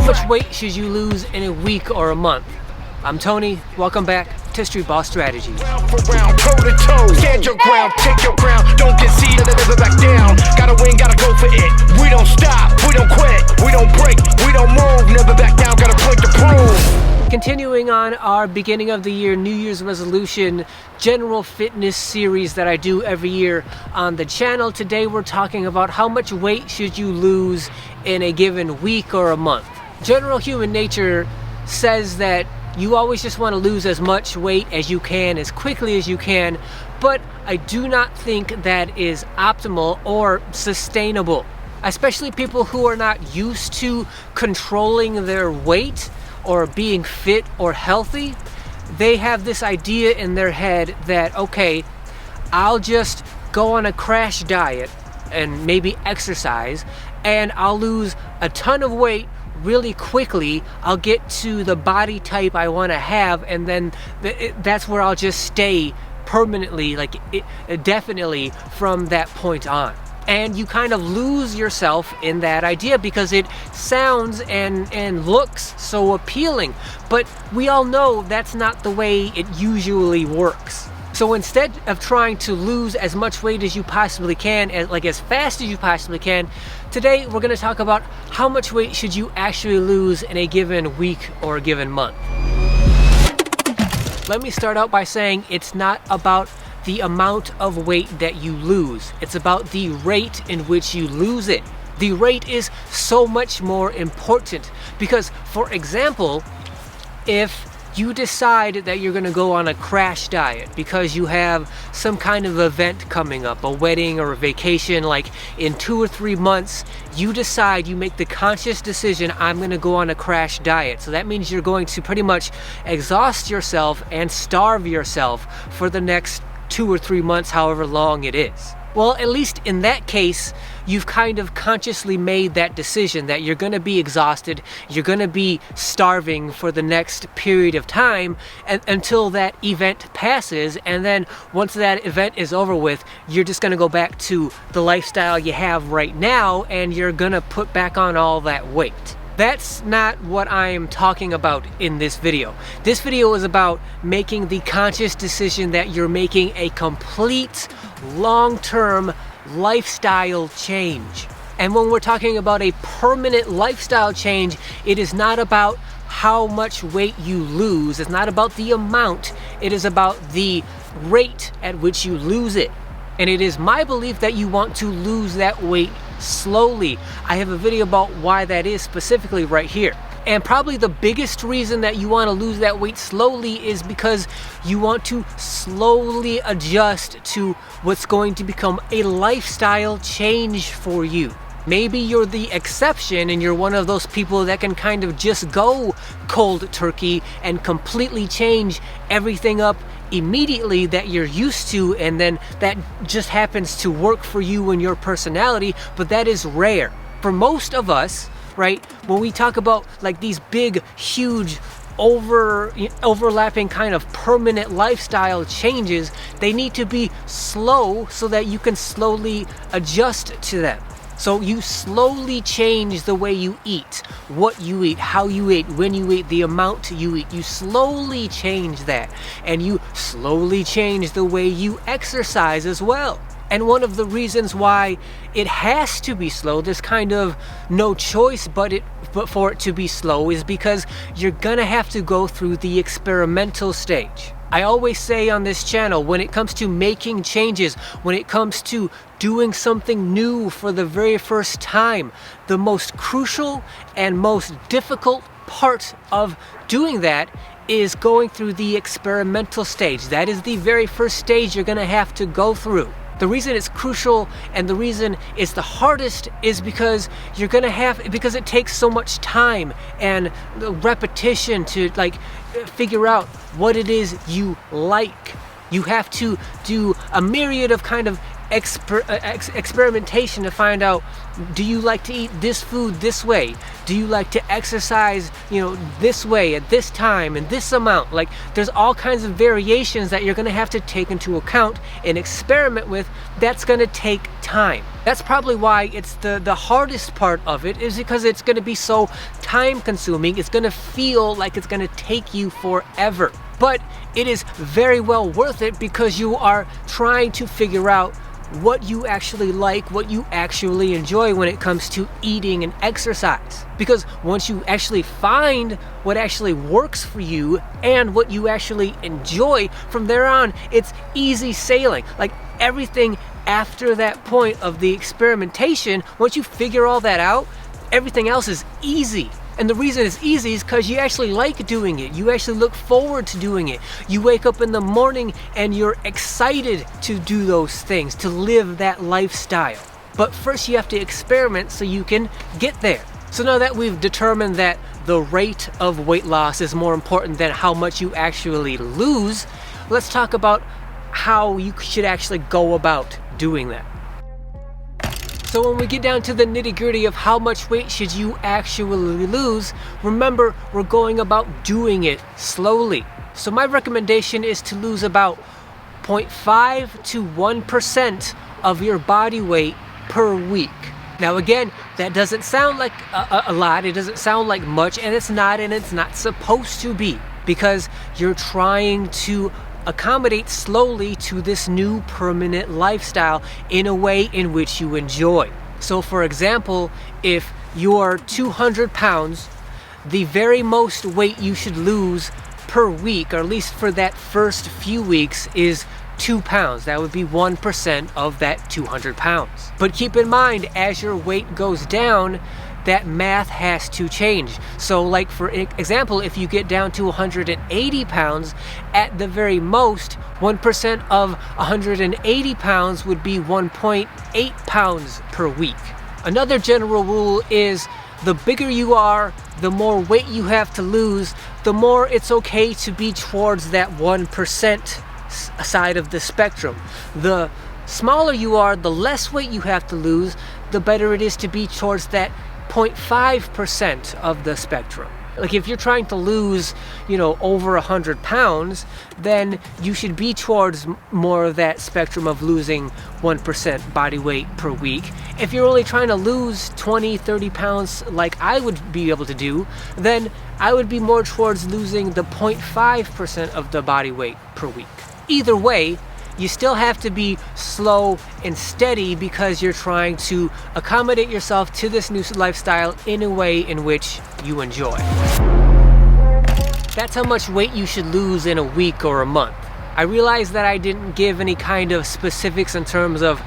much weight should you lose in a week or a month? I'm Tony. Welcome back to Streetball Strategies. Round for round, toe to toe. Stand your ground, take your ground. Don't concede, never back down. Gotta win, gotta go for it. We don't stop, we don't quit, we don't break, we don't move. Never back down, got a point to prove. Continuing on our beginning of the year New Year's resolution general fitness series that I do every year on the channel. Today we're talking about how much weight should you lose in a given week or a month. General human nature says that you always just want to lose as much weight as you can, as quickly as you can, but I do not think that is optimal or sustainable. Especially people who are not used to controlling their weight or being fit or healthy. They have this idea in their head that, okay, I'll just go on a crash diet and maybe exercise, and I'll lose a ton of weight really quickly. I'll get to the body type I want to have, and then that's where I'll just stay permanently, definitely from that point on. And you kind of lose yourself in that idea because it sounds and looks so appealing, but we all know that's not the way it usually works. So instead of trying to lose as much weight as you possibly can, as fast as you possibly can, today we're going to talk about how much weight should you actually lose in a given week or a given month. Let me start out by saying it's not about the amount of weight that you lose. It's about the rate in which you lose it. The rate is so much more important because, for example, if you decide that you're going to go on a crash diet because you have some kind of event coming up, a wedding or a vacation, like in 2 or 3 months, you make the conscious decision, I'm going to go on a crash diet. So that means you're going to pretty much exhaust yourself and starve yourself for the next 2 or 3 months, however long it is. Well, at least in that case, you've kind of consciously made that decision that you're going to be exhausted, you're going to be starving for the next period of time until that event passes, and then once that event is over with, you're just going to go back to the lifestyle you have right now, and you're going to put back on all that weight. That's not what I am talking about in this video. This video is about making the conscious decision that you're making a complete long-term lifestyle change. And when we're talking about a permanent lifestyle change, it is not about how much weight you lose. It's not about the amount. It is about the rate at which you lose it. And it is my belief that you want to lose that weight slowly. I have a video about why that is specifically right here. And probably the biggest reason that you want to lose that weight slowly is because you want to slowly adjust to what's going to become a lifestyle change for you. Maybe you're the exception and you're one of those people that can kind of just go cold turkey and completely change everything up immediately that you're used to, and then that just happens to work for you and your personality, but that is rare. For most of us, right, when we talk about like these big, huge, overlapping kind of permanent lifestyle changes, they need to be slow so that you can slowly adjust to them. So you slowly change the way you eat, what you eat, how you eat, when you eat, the amount you eat. You slowly change that. And you slowly change the way you exercise as well. And one of the reasons why it has to be slow, there's kind of no choice but for it to be slow, is because you're gonna have to go through the experimental stage. I always say on this channel, when it comes to making changes, when it comes to doing something new for the very first time, the most crucial and most difficult part of doing that is going through the experimental stage. That is the very first stage you're going to have to go through. The reason it's crucial and the reason it's the hardest is because because it takes so much time and repetition to figure out what it is you like. You have to do a myriad of kind of experimentation to find out, do you like to eat this food this way? Do you like to exercise, this way at this time and this amount? Like, there's all kinds of variations that you're going to have to take into account and experiment with. That's going to take time. That's probably why it's the hardest part of it, is because it's going to be so time consuming. It's going to feel like it's going to take you forever. But it is very well worth it, because you are trying to figure out what you actually like, what you actually enjoy when it comes to eating and exercise. Because once you actually find what actually works for you and what you actually enjoy, from there on, it's easy sailing. Like, everything after that point of the experimentation, once you figure all that out, everything else is easy. And the reason it's easy is because you actually like doing it. You actually look forward to doing it. You wake up in the morning and you're excited to do those things, to live that lifestyle. But first you have to experiment so you can get there. So now that we've determined that the rate of weight loss is more important than how much you actually lose, let's talk about how you should actually go about doing that. So when we get down to the nitty-gritty of how much weight should you actually lose, remember, we're going about doing it slowly. So my recommendation is to lose about 0.5 to 1% of your body weight per week. Now again, that doesn't sound like a lot, it doesn't sound like much, and it's not supposed to be, because you're trying to accommodate slowly to this new permanent lifestyle in a way in which you enjoy. So for example, if you're 200 pounds, the very most weight you should lose per week, or at least for that first few weeks, is 2 pounds. That would be 1% of that 200 pounds. But keep in mind, as your weight goes down, that math has to change. So like, for example, if you get down to 180 pounds, at the very most, 1% of 180 pounds would be 1.8 pounds per week. Another general rule is, the bigger you are, the more weight you have to lose, the more it's okay to be towards that 1% side of the spectrum. The smaller you are, the less weight you have to lose, the better it is to be towards that 0.5% of the spectrum. Like, if you're trying to lose, over 100 pounds, then you should be towards more of that spectrum of losing 1% body weight per week. If you're only trying to lose 20, 30 pounds like I would be able to do, then I would be more towards losing the 0.5% of the body weight per week. Either way, you still have to be slow and steady, because you're trying to accommodate yourself to this new lifestyle in a way in which you enjoy. That's how much weight you should lose in a week or a month. I realize that I didn't give any kind of specifics in terms of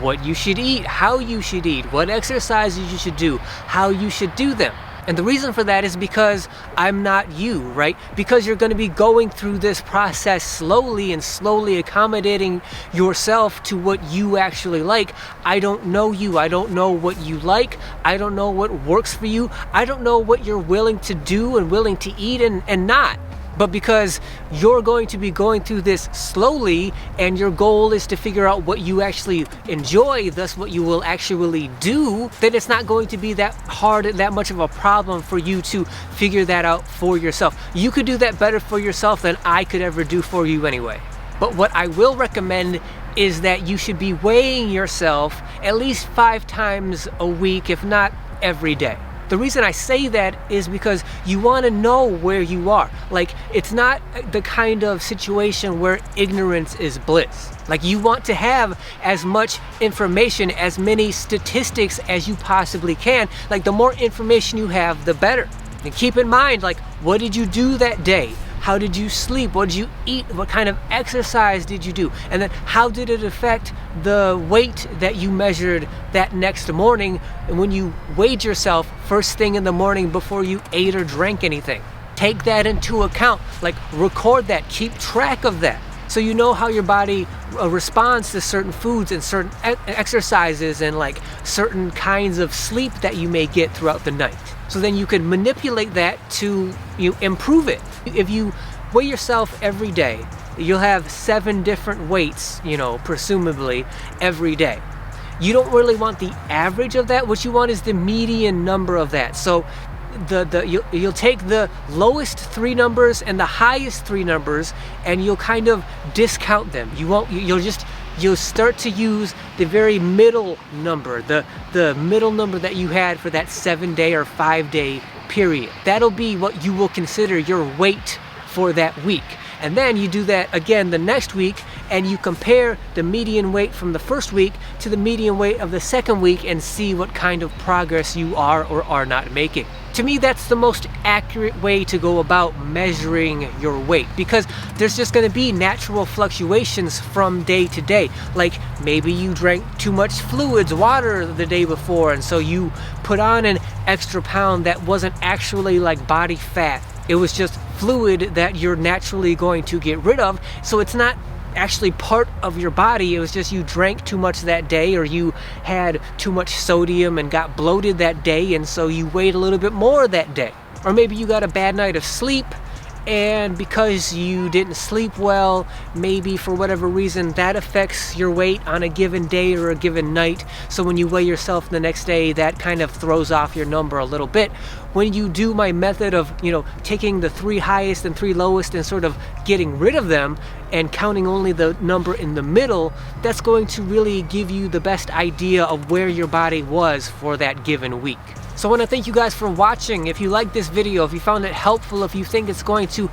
what you should eat, how you should eat, what exercises you should do, how you should do them. And the reason for that is because I'm not you, right? Because you're going to be going through this process slowly and slowly accommodating yourself to what you actually like. I don't know you. I don't know what you like. I don't know what works for you. I don't know what you're willing to do and willing to eat and not. But because you're going to be going through this slowly, and your goal is to figure out what you actually enjoy, thus what you will actually do, then it's not going to be that hard, that much of a problem for you to figure that out for yourself. You could do that better for yourself than I could ever do for you anyway. But what I will recommend is that you should be weighing yourself at least 5 times a week, if not every day. The reason I say that is because you want to know where you are. Like, it's not the kind of situation where ignorance is bliss. Like, you want to have as much information, as many statistics as you possibly can. Like, the more information you have, the better. And keep in mind, like, what did you do that day? How did you sleep? What did you eat? What kind of exercise did you do? And then how did it affect the weight that you measured that next morning when you weighed yourself first thing in the morning before you ate or drank anything? Take that into account. Like, record that, keep track of that, so you know how your body responds to certain foods and certain exercises and like certain kinds of sleep that you may get throughout the night. So then you can manipulate that to improve it. If you weigh yourself every day you'll have 7 different weights, you know, presumably every day. You don't really want the average of that. What you want is the median number of that. So you'll take the lowest 3 numbers and the highest 3 numbers, and you'll kind of discount them. You'll start to use the very middle number, the middle number that you had for that 7-day or 5-day period. That'll be what you will consider your weight for that week. And then you do that again the next week, and you compare the median weight from the first week to the median weight of the second week and see what kind of progress you are or are not making. To me, that's the most accurate way to go about measuring your weight, because there's just going to be natural fluctuations from day to day. Like maybe you drank too much fluids, water the day before, and so you put on an extra pound that wasn't actually like body fat. It was just fluid that you're naturally going to get rid of. So it's not actually part of your body. It was just you drank too much that day, or you had too much sodium and got bloated that day, and so you weighed a little bit more that day. Or maybe you got a bad night of sleep, and because you didn't sleep well, maybe for whatever reason, that affects your weight on a given day or a given night. So when you weigh yourself the next day, that kind of throws off your number a little bit. When you do my method of, you know, taking the 3 highest and 3 lowest and sort of getting rid of them and counting only the number in the middle, that's going to really give you the best idea of where your body was for that given week. So I want to thank you guys for watching. If you liked this video, if you found it helpful, if you think it's going to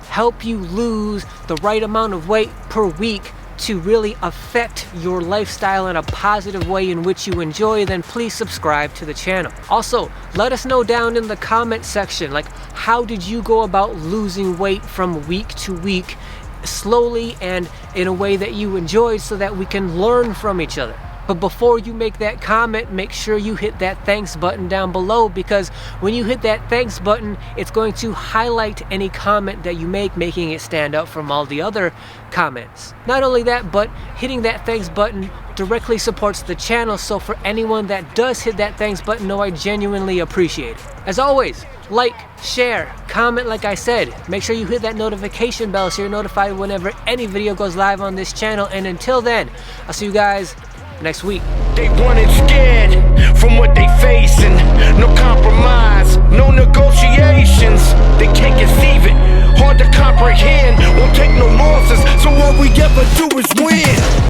help you lose the right amount of weight per week to really affect your lifestyle in a positive way in which you enjoy, then please subscribe to the channel. Also, let us know down in the comment section, like, how did you go about losing weight from week to week slowly and in a way that you enjoyed, so that we can learn from each other. But before you make that comment, make sure you hit that thanks button down below, because when you hit that thanks button, it's going to highlight any comment that you make, making it stand out from all the other comments. Not only that, but hitting that thanks button directly supports the channel, so for anyone that does hit that thanks button, know I genuinely appreciate it. As always, like, share, comment like I said. Make sure you hit that notification bell so you're notified whenever any video goes live on this channel. And until then, I'll see you guys next week. They running scared from what they facing. No compromise, no negotiations. They can't conceive it, hard to comprehend. Won't take no losses, so all we ever do is win.